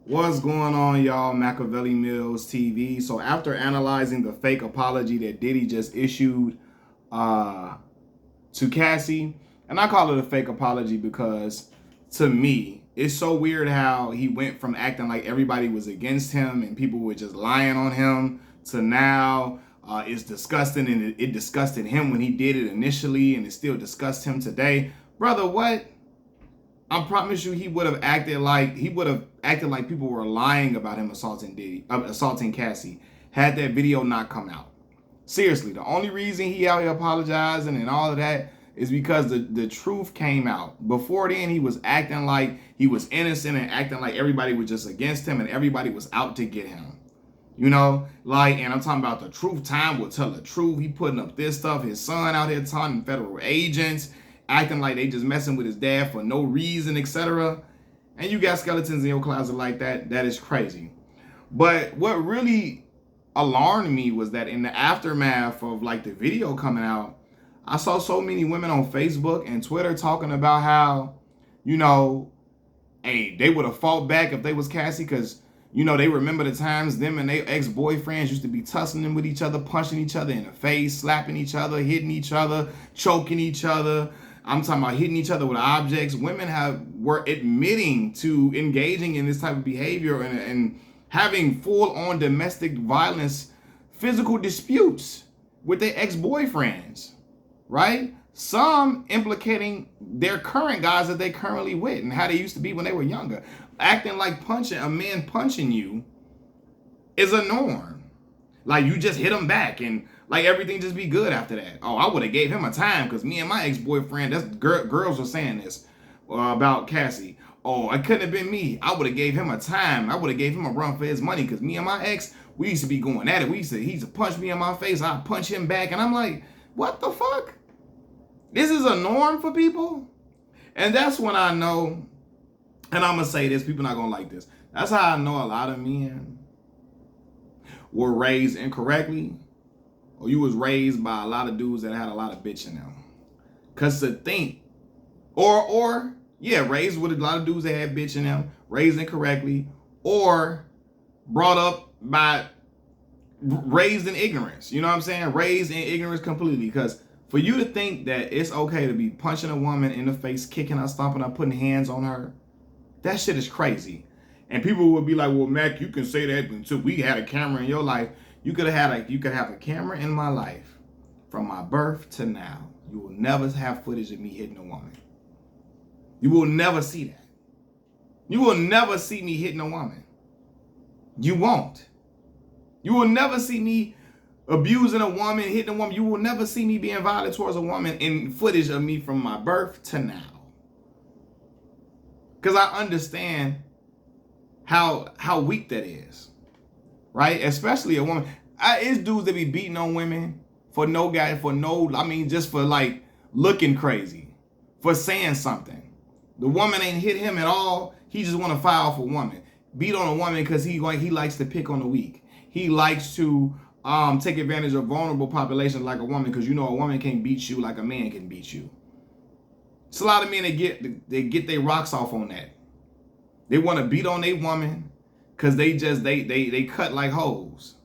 What's going on, y'all? Machiavelli Mills TV. So after analyzing the fake apology that Diddy just issued uh, to Cassie, and I call it a fake apology because to me, it's so weird how he went from acting like everybody was against him and people were just lying on him to now it's disgusting, and it disgusted him when he did it initially, and it still disgusts him today. Brother, what? I promise you, he would have acted like people were lying about him assaulting Cassie, had that video not come out. Seriously, the only reason he out here apologizing and all of that is because the truth came out. Before then, he was acting like he was innocent and acting like everybody was just against him and everybody was out to get him. You know, like, and I'm talking about the truth. Time will tell the truth. He putting up this stuff. His son out here taunting federal agents, acting like they just messing with his dad for no reason, etc. And you got skeletons in your closet like that. That is crazy. But what really alarmed me was that in the aftermath of like the video coming out, I saw so many women on Facebook and Twitter talking about how, you know, hey, they would have fought back if they was Cassie, because they remember the times them and their ex-boyfriends used to be tussling with each other, punching each other in the face, slapping each other, hitting each other, choking each other. I'm talking about hitting each other with objects. Women were admitting to engaging in this type of behavior and having full-on domestic violence, physical disputes with their ex-boyfriends, right? Some implicating their current guys that they currently with and how they used to be when they were younger. Acting like a man punching you is a norm. Like you just hit him back and like everything just be good after that. Oh, I would have gave him a time because me and my ex-boyfriend, that's girls were saying this about Cassie. Oh, it couldn't have been me. I would have gave him a time. I would have gave him a run for his money because me and my ex, we used to be going at it. He used to punch me in my face. I'd punch him back. And I'm like, what the fuck? This is a norm for people? And that's when I know, and I'm going to say this, people not going to like this. That's how I know a lot of men were raised incorrectly, or you was raised by a lot of dudes that had a lot of bitch in them. Because to think, raised with a lot of dudes that had bitch in them, raised incorrectly, or brought up by, raised in ignorance. You know what I'm saying? Raised in ignorance completely. Because for you to think that it's okay to be punching a woman in the face, kicking her, stomping her, putting hands on her, that shit is crazy. And people would be like, well, Mac, you can say that until we had a camera in your life. You could have a camera in my life from my birth to now. You will never have footage of me hitting a woman. You will never see that. You will never see me hitting a woman. You won't. You will never see me abusing a woman, hitting a woman. You will never see me being violent towards a woman in footage of me from my birth to now. Because I understand how weak that is, right? Especially a woman. It's dudes that be beating on women just for like looking crazy, for saying something. The woman ain't hit him at all. He just want to fire off a woman. Beat on a woman because he likes to pick on the weak. He likes to take advantage of vulnerable populations like a woman, because a woman can't beat you like a man can beat you. It's a lot of men that get their rocks off on that. They want to beat on a woman because they cut like hoes,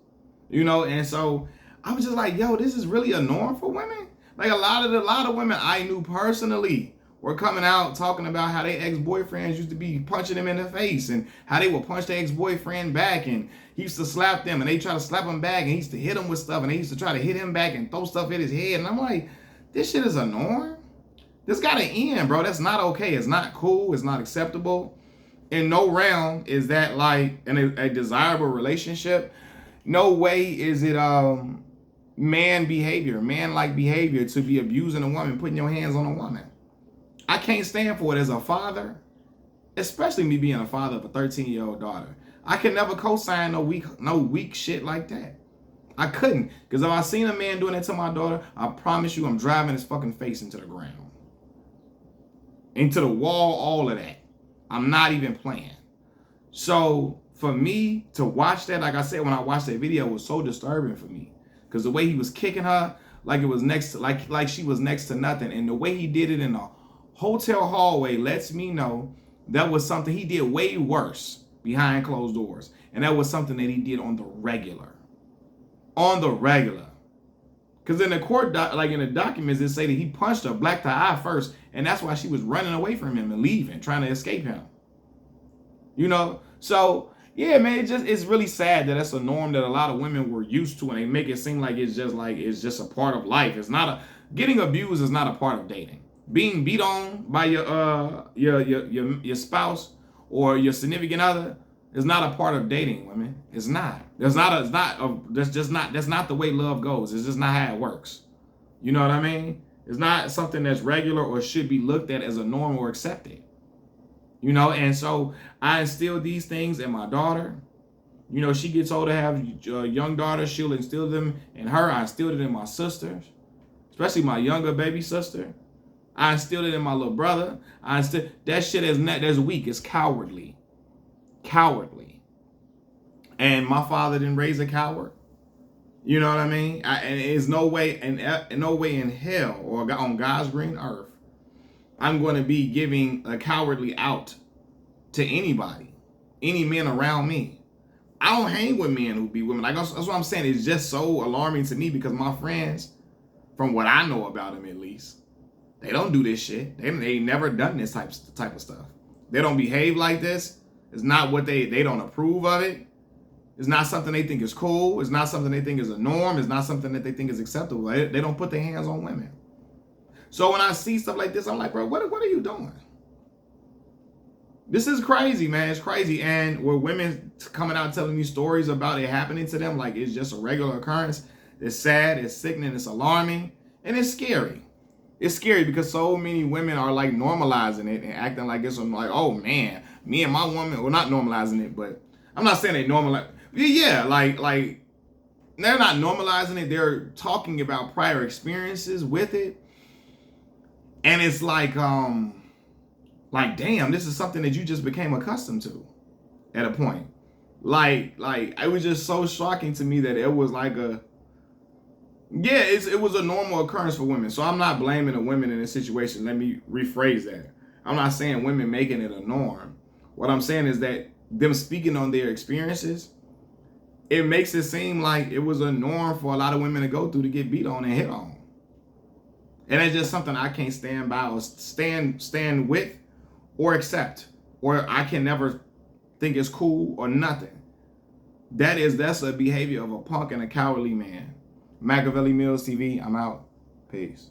And so I was just like, yo, this is really a norm for women. Like a lot of women I knew personally were coming out talking about how their ex-boyfriends used to be punching them in the face and how they would punch their ex-boyfriend back, and he used to slap them and they try to slap him back, and he used to hit them with stuff, and they used to try to hit him back and throw stuff at his head. And I'm like, this shit is a norm. This gotta end, bro. That's not okay. It's not cool. It's not acceptable. In no realm is that like a desirable relationship. No way is it man-like behavior to be abusing a woman, putting your hands on a woman. I can't stand for it as a father, especially me being a father of a 13-year-old daughter. I can never co-sign no weak shit like that. I couldn't, because if I seen a man doing that to my daughter, I promise you I'm driving his fucking face into the ground. Into the wall, all of that. I'm not even playing. So for me to watch that, like I said, when I watched that video, it was so disturbing for me. Because the way he was kicking her, like it was like she was next to nothing. And the way he did it in a hotel hallway lets me know that was something he did way worse behind closed doors. And that was something that he did on the regular. On the regular. Because in the court, like in the documents, it say that he punched her black to eye first. And that's why she was running away from him and leaving, trying to escape him. You know? So, yeah, man, it's really sad that that's a norm that a lot of women were used to. And they make it seem like it's just a part of life. It's not getting abused is not a part of dating. Being beat on by your spouse or your significant other is not a part of dating, women. It's not. That's not the way love goes. It's just not how it works. You know what I mean? It's not something that's regular or should be looked at as a norm or accepted. You know, and so I instill these things in my daughter. You know, she gets older, have a young daughter, she'll instill them in her. I instilled it in my sisters, especially my younger baby sister. I instilled it in my little brother. That shit that's weak. It's cowardly. Cowardly. And my father didn't raise a coward. You know what I mean? And there's no way in hell or on God's green earth I'm going to be giving a cowardly out to anybody, any men around me. I don't hang with men who be women. Like that's what I'm saying. It's just so alarming to me because my friends, from what I know about them at least, they don't do this shit. They never done this type of stuff. They don't behave like this. It's not what they don't approve of it. It's not something they think is cool. It's not something they think is a norm. It's not something that they think is acceptable. They don't put their hands on women. So when I see stuff like this, I'm like, bro, what are you doing? This is crazy, man. It's crazy. And where women coming out telling me stories about it happening to them, like it's just a regular occurrence. It's sad, it's sickening, it's alarming, and it's scary. It's scary because so many women are like normalizing it and acting like it's like, oh man, me and my woman, well, not normalizing it, but I'm not saying they normalize. Yeah, like they're not normalizing it. They're talking about prior experiences with it. And it's like damn, this is something that you just became accustomed to at a point. Like it was just so shocking to me that it was like it was a normal occurrence for women. So I'm not blaming the women in this situation. Let me rephrase that. I'm not saying women making it a norm. What I'm saying is that them speaking on their experiences, it makes it seem like it was a norm for a lot of women to go through to get beat on and hit on. And it's just something I can't stand by or stand with or accept, or I can never think it's cool or nothing. That's a behavior of a punk and a cowardly man. Machiavelli Mills TV, I'm out. Peace.